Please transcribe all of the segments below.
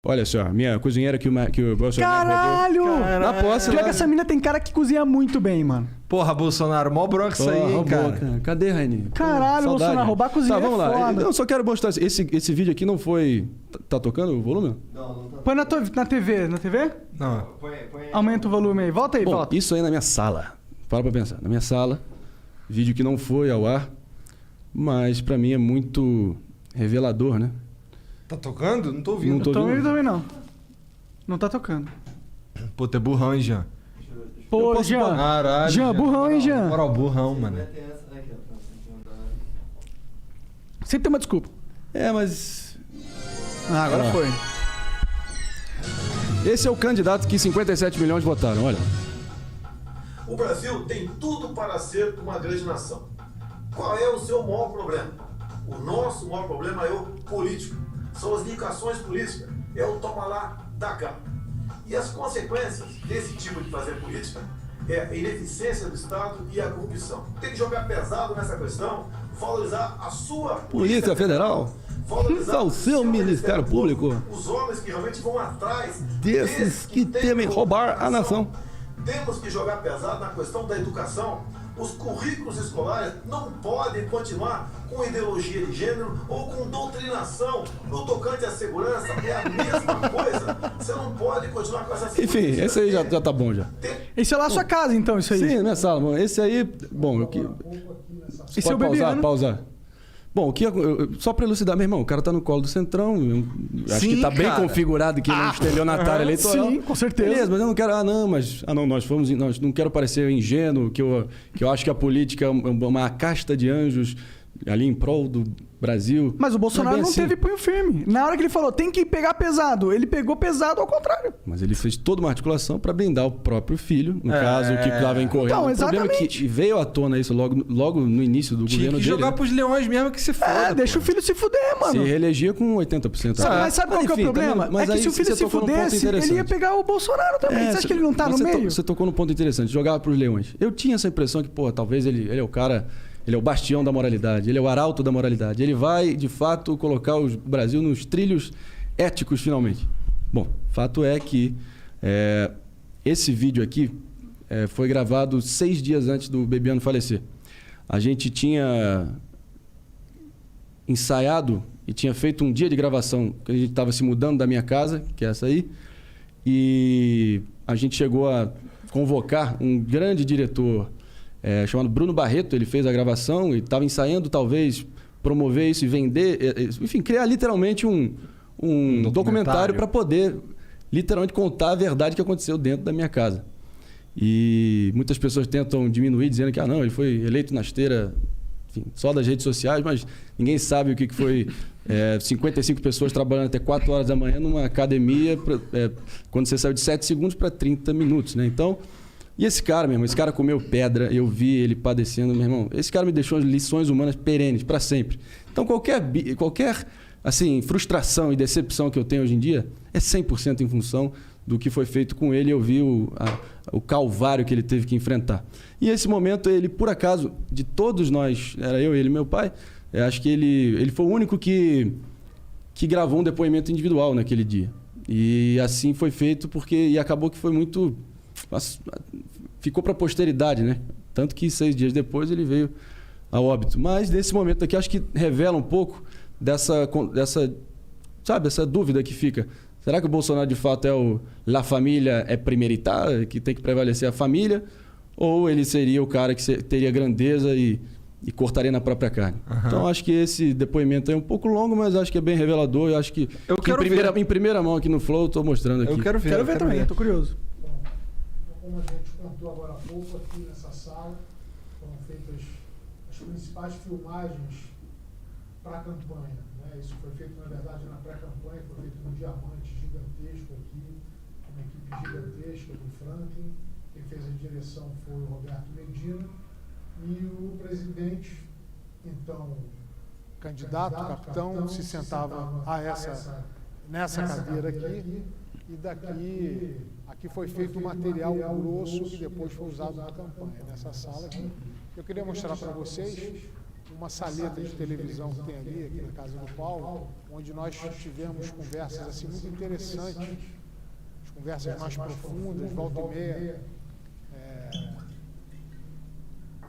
Olha só, minha cozinheira que o Bolsonaro Caralho! Na posse, Pior né? que essa mina tem cara que cozinha muito bem, mano. Porra, Bolsonaro, mó bronca isso aí, hein, roubou, cara. Cadê, Rainy? Caralho, Saudade. Bolsonaro, roubar a cozinha Tá, vamos é lá. foda. Eu só quero mostrar, esse vídeo aqui não foi... Tá tocando o volume? Não tá. Põe na TV. Na TV? Não. Põe aí. Aumenta o volume aí. Volta aí, Bom, volta. isso aí na minha sala. Para pra pensar. Na minha sala, vídeo que não foi ao ar, mas pra mim é muito revelador, né? Tá tocando? Não tô ouvindo. Não tô Eu tô ouvindo. ouvindo também não. Não tá tocando. Pô, tu é burrão, hein, Jean? Pô, Jean. Caralho. Jean, burrão, hein, Jean? Moral, burrão, mano. Tem essa aqui, ó. Sempre tem uma desculpa. É, mas... Ah, agora Ah. foi. Esse é o candidato que 57 milhões votaram, olha. O Brasil tem tudo para ser uma grande nação. Qual é o seu maior problema? O nosso maior problema é o político. São as indicações políticas. É o toma lá, da cá. E as consequências desse tipo de fazer política é a ineficiência do Estado e a corrupção. Tem que jogar pesado nessa questão, valorizar a sua Polícia Federal, valorizar o seu Ministério Público, os homens que realmente vão atrás desses que temem roubar a nação. Temos que jogar pesado na questão da educação. Os currículos escolares não podem continuar com ideologia de gênero ou com doutrinação no tocante à segurança. É a mesma coisa. Você não pode continuar com essa... Enfim, esse aí já tá bom já. Esse é lá a sua casa, então, isso aí. Sim, na minha sala. Bom, esse aí... Bom, eu que... Esse é o Bebiano. pausar. Bom, o que só pra elucidar, meu irmão, o cara tá no colo do Centrão. Acho Sim, que tá bem cara. configurado que ele é um estelionatário eleitoral. Sim, com certeza. Beleza, mas eu não quero... nós não quero parecer ingênuo, que eu acho que a política é uma casta de anjos ali em prol do Brasil. Mas o Bolsonaro é bem não assim. teve punho firme. Na hora que ele falou, tem que pegar pesado, ele pegou pesado ao contrário. Mas ele fez toda uma articulação para blindar o próprio filho, no caso, que estava incorrendo. Então, O problema é exatamente. que veio à tona isso logo no início do Tinha governo que dele. jogar né? pros leões mesmo que se foda. Deixa o filho se fuder, mano. Se reelegia com 80%. Mas sabe qual que é o enfim, problema? também- mas É que aí se o filho você se tocou num ponto fudesse, ele ia interessante. pegar o Bolsonaro também. Você acha que ele não tá no meio? Você tocou num ponto interessante, jogava pros leões. Eu tinha essa impressão que, pô, talvez ele é o cara... Ele é o bastião da moralidade, ele é o arauto da moralidade. Ele vai, de fato, colocar o Brasil nos trilhos éticos, finalmente. Bom, fato é que esse vídeo aqui foi gravado 6 dias antes do Bebiano falecer. A gente tinha ensaiado e tinha feito um dia de gravação, que a gente estava se mudando da minha casa, que é essa aí, e a gente chegou a convocar um grande diretor chamado Bruno Barreto. Ele fez a gravação e estava ensaiando, talvez, promover isso e vender, enfim, criar literalmente um documentário para poder literalmente contar a verdade que aconteceu dentro da minha casa. E muitas pessoas tentam diminuir, dizendo que não, ele foi eleito na esteira, enfim, só das redes sociais, mas ninguém sabe o que foi 55 pessoas trabalhando até 4 horas da manhã numa academia, quando você saiu de 7 segundos para 30 minutos, né? Então... E esse cara, meu irmão, esse cara comeu pedra, eu vi ele padecendo, meu irmão. Esse cara me deixou lições humanas perenes, para sempre. Então, qualquer assim, frustração e decepção que eu tenho hoje em dia é 100% em função do que foi feito com ele. Eu vi o calvário que ele teve que enfrentar. E esse momento, ele, por acaso, de todos nós, era eu, ele e meu pai, acho que ele foi o único que gravou um depoimento individual naquele dia. E assim foi feito e acabou que foi muito... ficou para a posteridade, né? Tanto que 6 dias depois ele veio a óbito. Mas nesse momento aqui acho que revela um pouco dessa dúvida que fica. Será que o Bolsonaro de fato é o La Família é primeiritar, que tem que prevalecer a família? Ou ele seria o cara que teria grandeza e cortaria na própria carne? Uhum. Então acho que esse depoimento é um pouco longo, mas acho que é bem revelador. Eu acho que em primeira mão aqui no Flow eu estou mostrando aqui. Eu quero ver também, eu tô curioso. Como a gente contou agora há pouco, aqui nessa sala foram feitas as principais filmagens para a campanha. Né? Isso foi feito, na verdade, na pré-campanha, foi feito num diamante gigantesco aqui, uma equipe gigantesca do Franklin. Quem fez a direção foi o Roberto Medina. E o presidente, então, candidato, capitão, se sentava nessa cadeira aqui. E aqui foi feito um material grosso que depois foi usado na campanha. Nessa sala aqui, eu queria mostrar para vocês uma saleta de televisão que tem ali, aqui na casa do Paulo, onde nós tivemos conversas assim muito interessantes, as conversas mais profundas, volta e meia.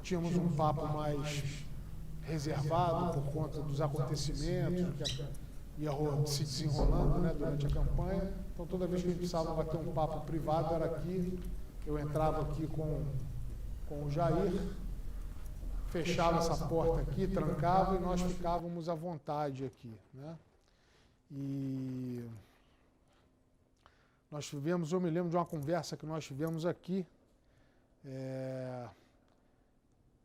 Tínhamos um papo mais reservado por conta dos acontecimentos que ia se desenrolando, né, durante a campanha. Então, toda vez que a gente precisava bater um papo privado, era aqui. Eu entrava aqui com o Jair, fechava essa porta aqui, trancava e nós ficávamos à vontade aqui, né? E nós tivemos, eu me lembro de uma conversa que nós tivemos aqui,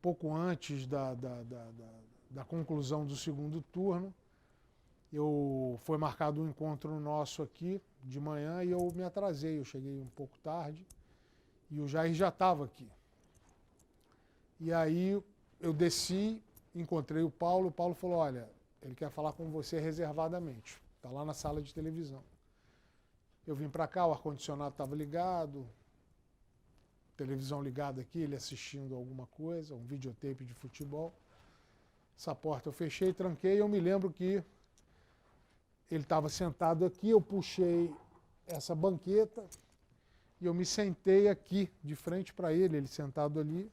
pouco antes da conclusão do segundo turno. Foi marcado um encontro nosso aqui de manhã e eu me atrasei, eu cheguei um pouco tarde e o Jair já estava aqui. E aí eu desci, encontrei o Paulo falou, olha, ele quer falar com você reservadamente, está lá na sala de televisão. Eu vim para cá, o ar-condicionado estava ligado, televisão ligada aqui, ele assistindo alguma coisa, um videotape de futebol. Essa porta eu fechei, tranquei, eu me lembro que ele estava sentado aqui, eu puxei essa banqueta e eu me sentei aqui, de frente para ele sentado ali.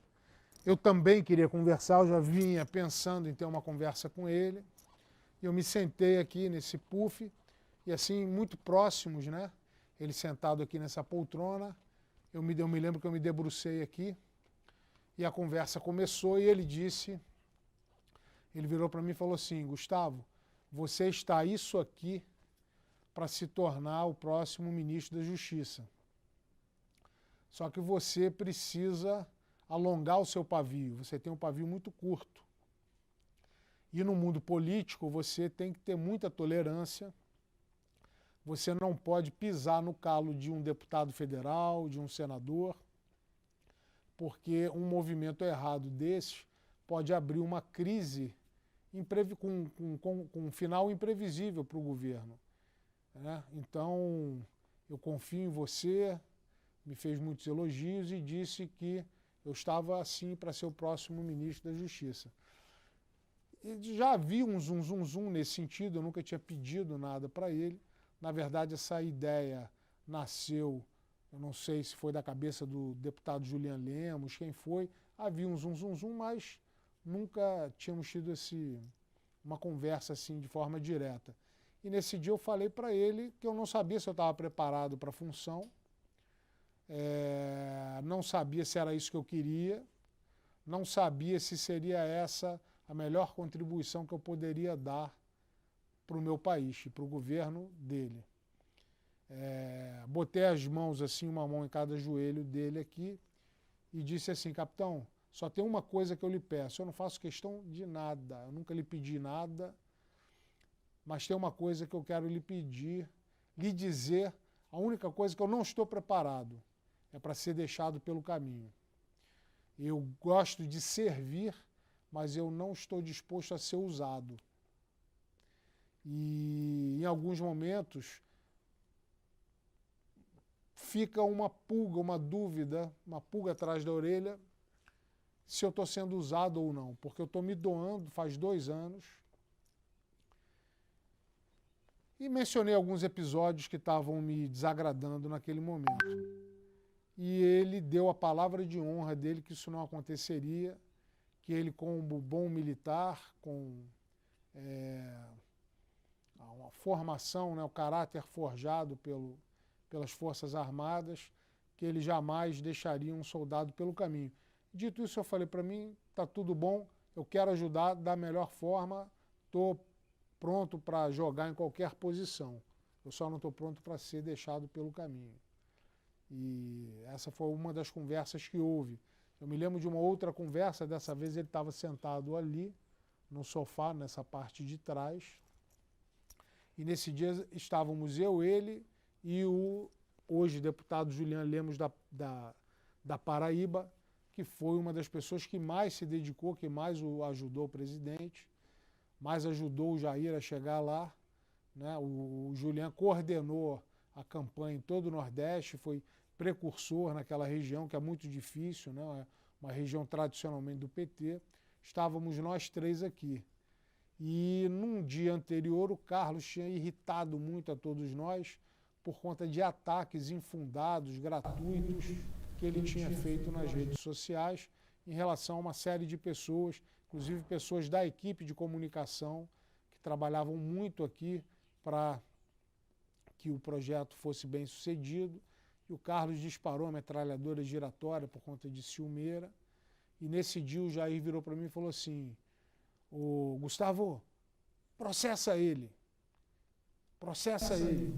Eu também queria conversar, eu já vinha pensando em ter uma conversa com ele. E eu me sentei aqui nesse puff, e assim, muito próximos, né? Ele sentado aqui nessa poltrona, eu me lembro que eu me debrucei aqui, e a conversa começou, e ele virou para mim e falou assim, Gustavo, você está isso aqui para se tornar o próximo ministro da Justiça. Só que você precisa alongar o seu pavio, você tem um pavio muito curto. E no mundo político você tem que ter muita tolerância, você não pode pisar no calo de um deputado federal, de um senador, porque um movimento errado desse pode abrir uma crise com um final imprevisível para o governo, né? Então, eu confio em você, me fez muitos elogios e disse que eu estava assim para ser o próximo ministro da Justiça. E já havia um zum nesse sentido, eu nunca tinha pedido nada para ele. Na verdade, essa ideia nasceu, eu não sei se foi da cabeça do deputado Julian Lemos, quem foi. Havia um zum, mas nunca tínhamos tido uma conversa assim de forma direta. E nesse dia eu falei para ele que eu não sabia se eu estava preparado para a função, não sabia se era isso que eu queria, não sabia se seria essa a melhor contribuição que eu poderia dar para o meu país e para o governo dele. Botei as mãos assim, uma mão em cada joelho dele aqui e disse assim, capitão, só tem uma coisa que eu lhe peço, eu não faço questão de nada, eu nunca lhe pedi nada, mas tem uma coisa que eu quero lhe pedir, lhe dizer, a única coisa que eu não estou preparado é para ser deixado pelo caminho. Eu gosto de servir, mas eu não estou disposto a ser usado. E em alguns momentos fica uma pulga, uma dúvida, uma pulga atrás da orelha, se eu estou sendo usado ou não, porque eu estou me doando faz 2 anos. E mencionei alguns episódios que estavam me desagradando naquele momento. E ele deu a palavra de honra dele que isso não aconteceria, que ele, como bom militar, com uma formação, né, o caráter forjado pelas Forças Armadas, que ele jamais deixaria um soldado pelo caminho. Dito isso, eu falei para mim, está tudo bom, eu quero ajudar da melhor forma, estou pronto para jogar em qualquer posição. Eu só não estou pronto para ser deixado pelo caminho. E essa foi uma das conversas que houve. Eu me lembro de uma outra conversa, dessa vez ele estava sentado ali, no sofá, nessa parte de trás. E nesse dia estávamos eu, ele e o hoje deputado Julian Lemos da Paraíba, que foi uma das pessoas que mais se dedicou, que mais ajudou o presidente, mais ajudou o Jair a chegar lá, né? O Julian coordenou a campanha em todo o Nordeste, foi precursor naquela região, que é muito difícil, né? Uma região tradicionalmente do PT. estávamos nós 3 aqui. E num dia anterior o Carlos tinha irritado muito a todos nós por conta de ataques infundados, gratuitos, que ele tinha feito nas redes sociais em relação a uma série de pessoas, inclusive pessoas da equipe de comunicação, que trabalhavam muito aqui para que o projeto fosse bem sucedido. E o Carlos disparou a metralhadora giratória por conta de ciumeira. E nesse dia o Jair virou para mim e falou assim: "Ô, Gustavo, processa ele. Processa ele."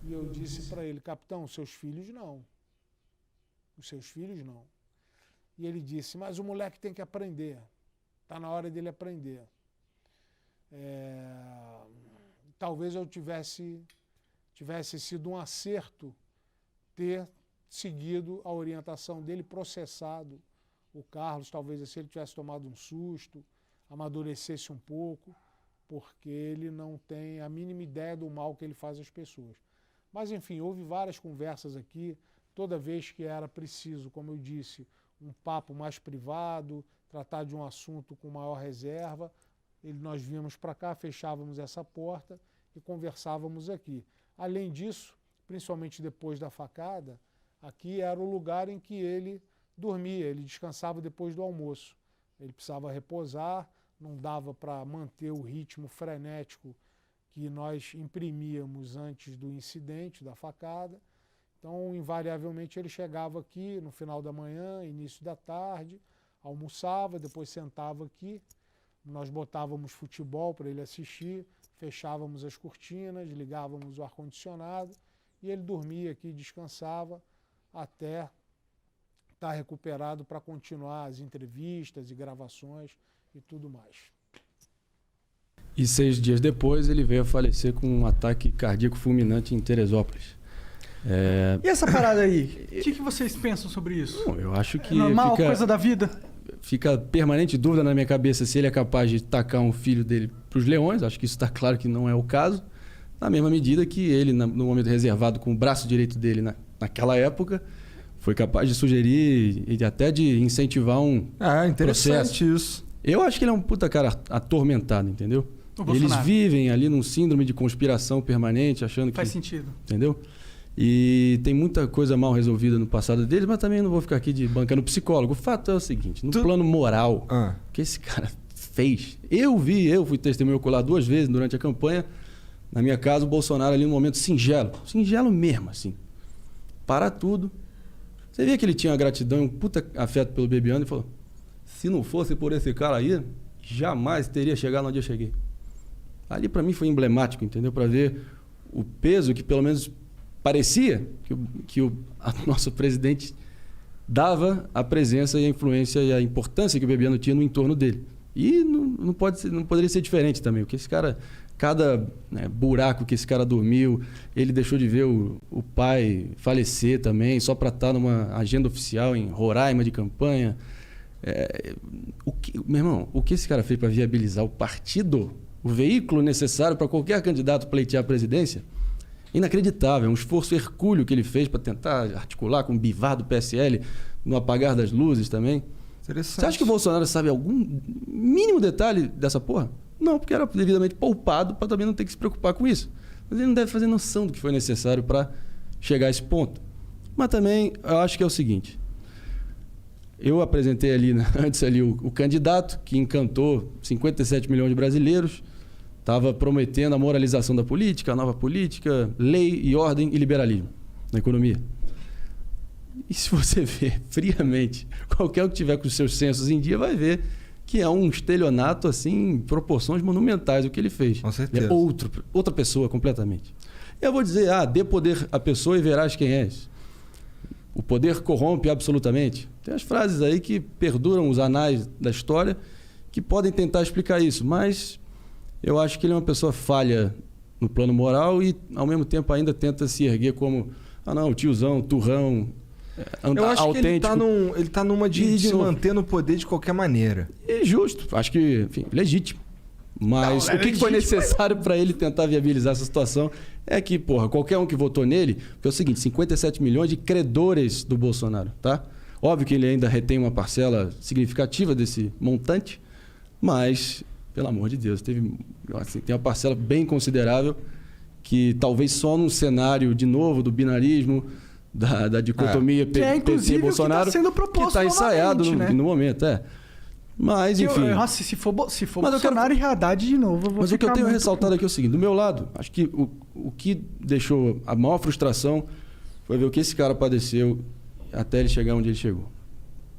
E eu disse para ele: "Capitão, seus filhos não. Os seus filhos não." E ele disse: "Mas o moleque tem que aprender. Está na hora dele aprender." Talvez eu tivesse sido um acerto ter seguido a orientação dele, processado o Carlos, talvez assim ele tivesse tomado um susto, amadurecesse um pouco, porque ele não tem a mínima ideia do mal que ele faz às pessoas. Mas enfim, houve várias conversas aqui, toda vez que era preciso, como eu disse, um papo mais privado, tratar de um assunto com maior reserva, nós vínhamos para cá, fechávamos essa porta e conversávamos aqui. Além disso, principalmente depois da facada, aqui era o lugar em que ele dormia, ele descansava depois do almoço. Ele precisava reposar, não dava para manter o ritmo frenético que nós imprimíamos antes do incidente, da facada. Então, invariavelmente, ele chegava aqui no final da manhã, início da tarde, almoçava, depois sentava aqui, nós botávamos futebol para ele assistir, fechávamos as cortinas, ligávamos o ar-condicionado e ele dormia aqui, descansava até estar recuperado para continuar as entrevistas e gravações e tudo mais. E 6 dias depois ele veio a falecer com um ataque cardíaco fulminante em Teresópolis. E essa parada aí? O que vocês pensam sobre isso? Bom, eu acho que é normal, coisa da vida? Fica permanente dúvida na minha cabeça se ele é capaz de tacar um filho dele para os leões. Acho que isso está claro que não é o caso. Na mesma medida que ele, no momento reservado com o braço direito dele naquela época, foi capaz de sugerir e até de incentivar um interessante processo. Isso. Eu acho que ele é um puta cara atormentado, entendeu? Eles vivem ali num síndrome de conspiração permanente, achando que... Faz sentido. Entendeu? E tem muita coisa mal resolvida no passado deles, mas também não vou ficar aqui bancando psicólogo. O fato é o seguinte, no plano moral, o que esse cara fez... Eu fui testemunho ocular 2 vezes durante a campanha, na minha casa, o Bolsonaro ali num momento singelo mesmo, assim. Para tudo. Você via que ele tinha uma gratidão e um puta afeto pelo Bebiano e falou: se não fosse por esse cara aí, jamais teria chegado onde eu cheguei. Ali para mim foi emblemático, entendeu? Para ver o peso que pelo menos parecia que o nosso presidente dava à presença e à influência e à importância que o Bebiano tinha no entorno dele. E não poderia ser diferente também, porque esse cara, cada buraco que esse cara dormiu, ele deixou de ver o pai falecer também, só para estar numa agenda oficial em Roraima de campanha. Meu irmão, o que esse cara fez para viabilizar o partido, o veículo necessário para qualquer candidato pleitear a presidência, inacreditável. É um esforço hercúleo que ele fez para tentar articular com o Bivar do PSL, no apagar das luzes também. Você acha que o Bolsonaro sabe algum mínimo detalhe dessa porra? Não, porque era devidamente poupado para também não ter que se preocupar com isso. Mas ele não deve fazer noção do que foi necessário para chegar a esse ponto. Mas também, eu acho que é o seguinte. Eu apresentei ali, antes ali o candidato que encantou 57 milhões de brasileiros, estava prometendo a moralização da política, a nova política, lei e ordem e liberalismo na economia. E se você ver friamente, qualquer um que tiver com os seus censos em dia vai ver que é um estelionato assim, em proporções monumentais o que ele fez. Com certeza. É outra pessoa completamente. Eu vou dizer, dê poder à pessoa e verás quem és. O poder corrompe absolutamente. Tem as frases aí que perduram os anais da história que podem tentar explicar isso, mas eu acho que ele é uma pessoa falha no plano moral e, ao mesmo tempo, ainda tenta se erguer como tiozão, turrão, eu acho autêntico. Que ele tá numa de se manter no poder de qualquer maneira. E justo. Acho que, enfim, legítimo. Mas o que foi necessário para ele tentar viabilizar essa situação é que, qualquer um que votou nele, foi o seguinte, 57 milhões de credores do Bolsonaro, tá? Óbvio que ele ainda retém uma parcela significativa desse montante, mas, pelo amor de Deus, tem uma parcela bem considerável que talvez só num cenário, de novo, do binarismo, da dicotomia que é, inclusive, PT-Bolsonaro, o que está sendo proposto que está ensaiado novamente, no momento, Mas, enfim... Nossa, se for Bolsonaro e Haddad de novo, eu vou Mas o que eu ficar tenho muito ressaltado aqui é o seguinte, do meu lado, acho que o que deixou a maior frustração foi ver o que esse cara padeceu até ele chegar onde ele chegou.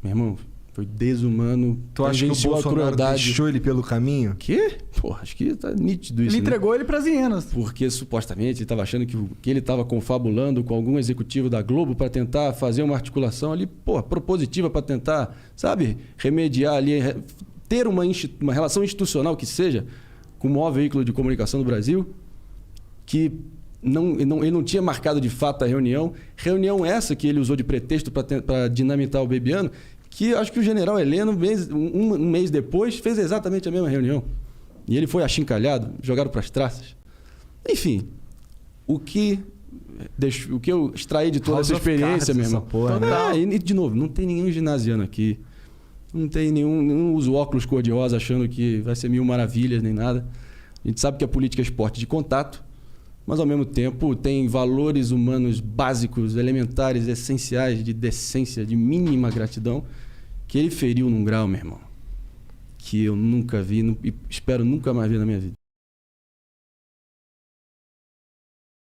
Meu irmão, foi desumano. Tu acha que o Bolsonaro deixou ele pelo caminho? Quê? Pô, acho que tá nítido isso, Ele entregou ele pras hienas. Porque supostamente ele estava achando que ele estava confabulando com algum executivo da Globo para tentar fazer uma articulação ali, propositiva para tentar, sabe, remediar ali, ter uma relação institucional que seja com o maior veículo de comunicação do Brasil, que ele não tinha marcado de fato a reunião. Reunião essa que ele usou de pretexto para dinamitar o Bebiano, que acho que o general Heleno, um mês depois, fez exatamente a mesma reunião. E ele foi achincalhado, jogado para as traças. Enfim, o que eu extraí de toda essa experiência, meu irmão. E, de novo, não tem nenhum ginasiano aqui. Não tem nenhum usa óculos cor-de-rosa achando que vai ser mil maravilhas nem nada. A gente sabe que a política é esporte de contato, mas ao mesmo tempo tem valores humanos básicos, elementares, essenciais, de decência, de mínima gratidão, que ele feriu num grau, meu irmão, que eu nunca vi e espero nunca mais ver na minha vida.